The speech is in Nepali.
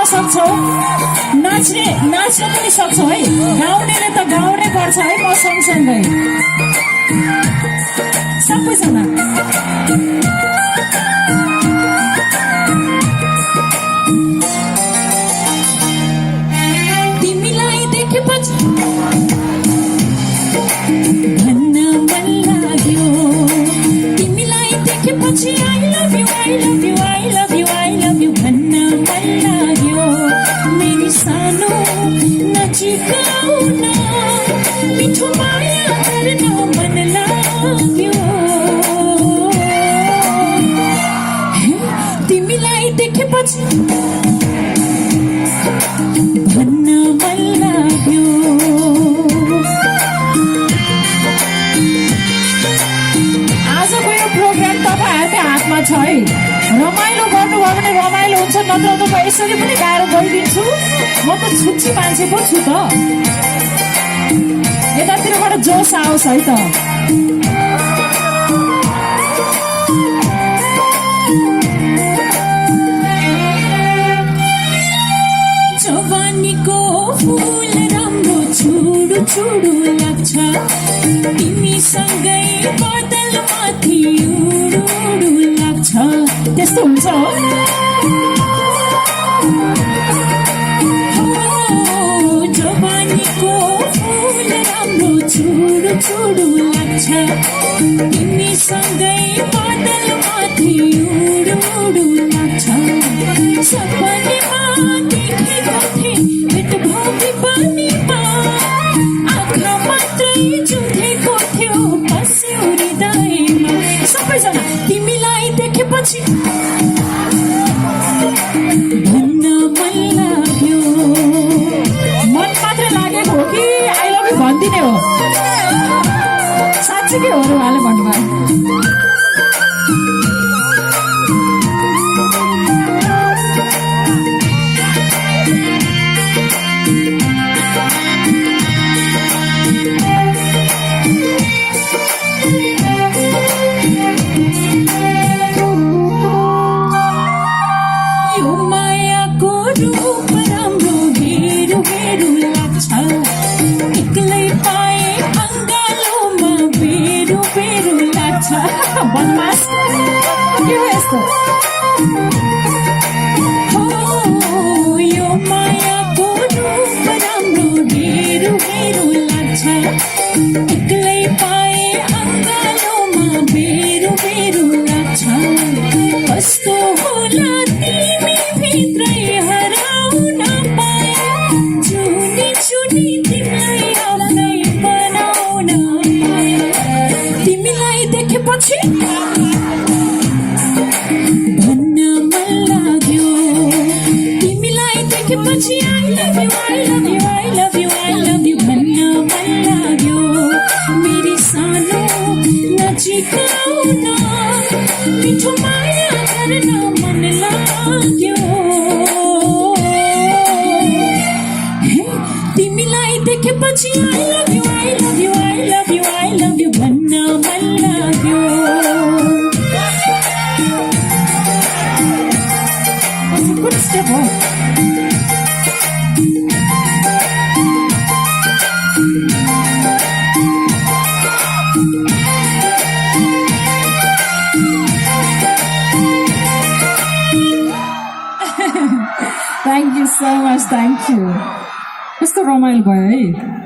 सक्छौ, नाच्ने पनि सक्छौ है। गाउनेले त गाउनै पर्छ है, म सँगसँगै सबैजना। तिमीलाई देखेपछि भन्न मन लाग्यो, तिमीलाई देखेपछि I love you I love you I love you I love you भन्न मन लाग्यो। मेरी सानो नजिकाउन मिठो माया गर्न मन लाग्यो। तिमीलाई देखेपछि भन्न मन लाग्यो। आजको यो प्रोग्राम तपाईँहरूकै हातमा छ है। रमाइलो गर्नुभयो भने रमाइलो हुन्छ, नत्र त म यसरी पनि गाएर गइदिन्छु। म त छुच्ची मान्छे पो छु त। यतातिरबाट जोस आओस् है त। जवानीको फुल राम्रो छुडु छुडु लाग्छ, तिमीसँगै बदलमाथि उडु उडु लाग्छ। त्यस्तो हुन्छ हो। जवानीको फुल राम्रो छुडु छुडु लाग्छ, तिमीसँगै बदलमाथि उडु उडु लाग्छ। सपनीमा देखेको थिएँ भेट भोगी पानीमा, आँखा मात्रै जुधेको थियो बस्यो हृदयमा। सबैजना तिमीलाई देखेपछि भन्न मन लाग्यो। मन मात्रै लागेको हो कि आई लभ यु भनिदिने हो? साँच्चीकै हो र उहाँले भन्नुभयो। रूप राम्रो हेरु हेरु लाग्छ, एक्लै पाए अङ्गालोमा बेरु बेरु लाग्छ। बदमास के हो यस्तो? यो मायाको रूप राम्रो हेरु हेरु लाग्छ, एक्लै पाए अङ्गालोमा बेरु बेरु लाग्छ। कस्तो होला तिमी भित्रै हराउन पाए, चुनी चुनी तिमीलाई आफ्नै बनाउन पाए। तिमीलाई देखेपछि भन्न मन लाग्यो, तिमीलाई देखेपछि I love you I love you I love you I love you भन्न मन लाग्यो। मेरी सानो नजिकाउन मिठो माया गर्न मन लाग्यो। तिमीलाई देखेपछि I love you I love you I love you I love you भन्न मन लाग्यो। गुड स्टेप हो। Thank you so much. Thank you. कस्तो रमाइलो भयो है।